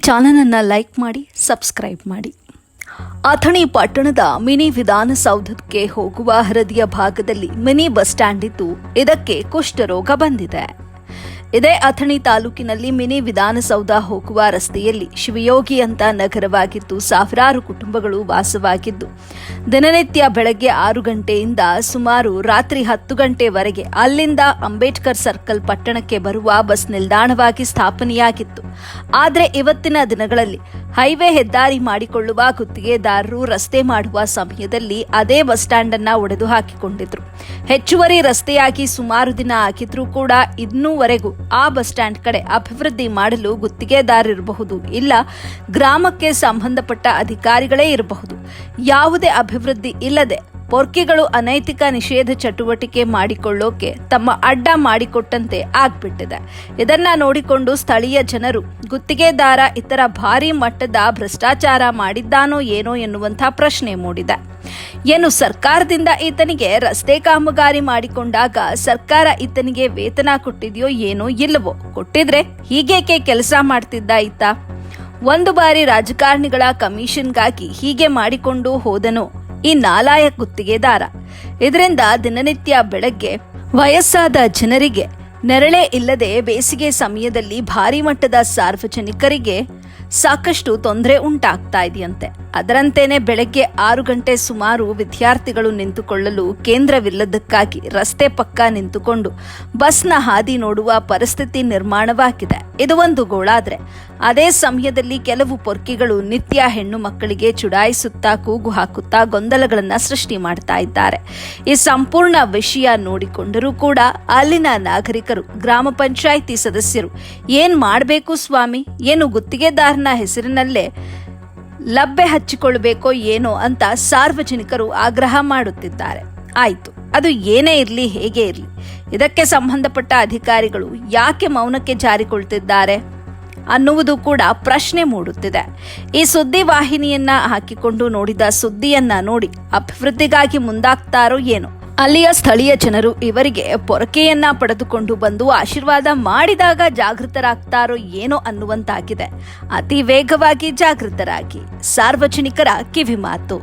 Channel ಅನ್ನು like ಮಾಡಿ, subscribe ಮಾಡಿ. ಅಥಣಿ ಪಟ್ಟಣದ ಮಿನಿ ವಿಧಾನಸೌಧಕ್ಕೆ ಹೋಗುವ ಹೃದಯ ಭಾಗದಲ್ಲಿ ಮಿನಿ ಬಸ್ ಸ್ಟ್ಯಾಂಡ್ ಇದ್ದು, ಇದಕ್ಕೆ ಕುಷ್ಠರೋಗ ಬಂದಿದೆ. ಇದೇ ಅಥಣಿ ತಾಲೂಕಿನಲ್ಲಿ ಮಿನಿ ವಿಧಾನಸೌಧ ಹೋಗುವ ರಸ್ತೆಯಲ್ಲಿ ಶಿವಯೋಗಿ ಅಂತ ನಗರವಾಗಿದ್ದು, ಸಾವಿರಾರು ಕುಟುಂಬಗಳು ವಾಸವಾಗಿದ್ದು, ದಿನನಿತ್ಯ ಬೆಳಗ್ಗೆ 6 ಗಂಟೆಯಿಂದ ಸುಮಾರು ರಾತ್ರಿ 10 ಗಂಟೆವರೆಗೆ ಅಲ್ಲಿಂದ ಅಂಬೇಡ್ಕರ್ ಸರ್ಕಲ್ ಪಟ್ಟಣಕ್ಕೆ ಬರುವ ಬಸ್ ನಿಲ್ದಾಣವಾಗಿ ಸ್ಥಾಪನೆಯಾಗಿತ್ತು. ಆದರೆ ಇವತ್ತಿನ ದಿನಗಳಲ್ಲಿ ಹೈವೇ ಹೆದ್ದಾರಿ ಮಾಡಿಕೊಳ್ಳುವ ಗುತ್ತಿಗೆದಾರರು ರಸ್ತೆ ಮಾಡುವ ಸಮಯದಲ್ಲಿ ಅದೇ ಬಸ್ ಸ್ಟ್ಯಾಂಡ್ ಅನ್ನ ಒಡೆದು ಹಾಕಿಕೊಂಡಿದ್ರು. ಹೆಚ್ಚುವರಿ ರಸ್ತೆಯಾಗಿ ಸುಮಾರು ದಿನ ಆಗಿದ್ರೂ ಕೂಡ ಇನ್ನೂವರೆಗೂ ಆ ಬಸ್ ಸ್ಟ್ಯಾಂಡ್ ಕಡೆ ಅಭಿವೃದ್ಧಿ ಮಾಡಲು ಗುತ್ತಿಗೆದಾರರಿರಬಹುದು, ಇಲ್ಲ ಗ್ರಾಮಕ್ಕೆ ಸಂಬಂಧಪಟ್ಟ ಅಧಿಕಾರಿಗಳೇ ಇರಬಹುದು, ಯಾವುದೇ ಅಭಿವೃದ್ಧಿ ಇಲ್ಲದೆ ಪೊರ್ಕಿಗಳು ಅನೈತಿಕ ನಿಷೇಧ ಚಟುವಟಿಕೆ ಮಾಡಿಕೊಳ್ಳೋಕೆ ತಮ್ಮ ಅಡ್ಡ ಮಾಡಿಕೊಟ್ಟಂತೆ ಆಗ್ಬಿಟ್ಟಿದೆ. ಇದನ್ನ ನೋಡಿಕೊಂಡು ಸ್ಥಳೀಯ ಜನರು ಗುತ್ತಿಗೆದಾರ ಇತರ ಭಾರಿ ಮಟ್ಟದ ಭ್ರಷ್ಟಾಚಾರ ಮಾಡಿದ್ದಾನೋ ಏನೋ ಎನ್ನುವಂಥ ಪ್ರಶ್ನೆ ಮೂಡಿದೆ. ಏನು ಸರ್ಕಾರದಿಂದ ಈತನಿಗೆ ರಸ್ತೆ ಕಾಮಗಾರಿ ಮಾಡಿಕೊಂಡಾಗ ಸರ್ಕಾರ ಈತನಿಗೆ ವೇತನ ಕೊಟ್ಟಿದೆಯೋ ಏನೋ ಇಲ್ಲವೋ? ಕೊಟ್ಟಿದ್ರೆ ಹೀಗೇಕೆ ಕೆಲಸ ಮಾಡ್ತಿದ್ದ ಈತ? ಒಂದು ಬಾರಿ ರಾಜಕಾರಣಿಗಳ ಕಮಿಷನ್ಗಾಗಿ ಹೀಗೆ ಮಾಡಿಕೊಂಡು ಹೋದನೋ ಈ ನಾಲಾಯಕ ಗುತ್ತಿಗೆದಾರ? ಇದರಿಂದ ದಿನನಿತ್ಯ ಬೆಳಗ್ಗೆ ವಯಸ್ಸಾದ ಜನರಿಗೆ ನೆರಳೇ ಇಲ್ಲದೆ ಬೇಸಿಗೆ ಸಮಯದಲ್ಲಿ ಭಾರಿ ಮಟ್ಟದ ಸಾರ್ವಜನಿಕರಿಗೆ ಸಾಕಷ್ಟು ತೊಂದರೆ ಉಂಟಾಗ್ತಾ ಇದೆಯಂತೆ. ಅದರಂತೆಯೇ ಬೆಳಗ್ಗೆ 6 ಗಂಟೆ ಸುಮಾರು ವಿದ್ಯಾರ್ಥಿಗಳು ನಿಂತುಕೊಳ್ಳಲು ಕೇಂದ್ರವಿಲ್ಲದಕ್ಕಾಗಿ ರಸ್ತೆ ಪಕ್ಕ ನಿಂತುಕೊಂಡು ಬಸ್ನ ಹಾದಿ ನೋಡುವ ಪರಿಸ್ಥಿತಿ ನಿರ್ಮಾಣವಾಗಿದೆ. ಇದು ಒಂದು ಗೋಳಾದ್ರೆ, ಅದೇ ಸಮಯದಲ್ಲಿ ಕೆಲವು ಪೊರ್ಕಿಗಳು ನಿತ್ಯ ಹೆಣ್ಣು ಮಕ್ಕಳಿಗೆ ಚುಡಾಯಿಸುತ್ತಾ, ಕೂಗು ಹಾಕುತ್ತಾ ಗೊಂದಲಗಳನ್ನ ಸೃಷ್ಟಿ ಮಾಡ್ತಾ ಇದ್ದಾರೆ. ಈ ಸಂಪೂರ್ಣ ವಿಷಯ ನೋಡಿಕೊಂಡರೂ ಕೂಡ ಅಲ್ಲಿನ ನಾಗರಿಕರು, ಗ್ರಾಮ ಪಂಚಾಯಿತಿ ಸದಸ್ಯರು ಏನ್ ಮಾಡಬೇಕು ಸ್ವಾಮಿ, ಏನು ಗುತ್ತಿಗೆದಾರನ ಹೆಸರಿನಲ್ಲೇ ಲಬ್ಬೆ ಹಚ್ಚಿಕೊಳ್ಬೇಕೋ ಏನೋ ಅಂತ ಸಾರ್ವಜನಿಕರು ಆಗ್ರಹ ಮಾಡುತ್ತಿದ್ದಾರೆ. ಆಯ್ತು, ಅದು ಏನೇ ಇರಲಿ, ಹೇಗೆ ಇರಲಿ, ಇದಕ್ಕೆ ಸಂಬಂಧಪಟ್ಟ ಅಧಿಕಾರಿಗಳು ಯಾಕೆ ಮೌನಕ್ಕೆ ಜಾರಿಕೊಳ್ತಿದ್ದಾರೆ ಅನ್ನುವುದು ಕೂಡ ಪ್ರಶ್ನೆ ಮೂಡುತ್ತಿದೆ. ಈ ಸುದ್ದಿ ವಾಹಿನಿಯನ್ನ ಹಾಕಿಕೊಂಡು ನೋಡಿದ ಸುದ್ದಿಯನ್ನ ನೋಡಿ ಅಭಿವೃದ್ಧಿಗಾಗಿ ಮುಂದಾಗ್ತಾರೋ ಏನೋ. ಅಲ್ಲಿಯ ಸ್ಥಳೀಯ ಜನರು ಇವರಿಗೆ ಪೊರಕೆಯನ್ನ ಪಡೆದುಕೊಂಡು ಬಂದು ಆಶೀರ್ವಾದ ಮಾಡಿದಾಗ ಜಾಗೃತರಾಗ್ತಾರೋ ಏನೋ ಅನ್ನುವಂತಾಗಿದೆ. ಅತಿ ವೇಗವಾಗಿ ಜಾಗೃತರಾಗಿ. ಸಾರ್ವಜನಿಕರ ಕಿವಿಮಾತು.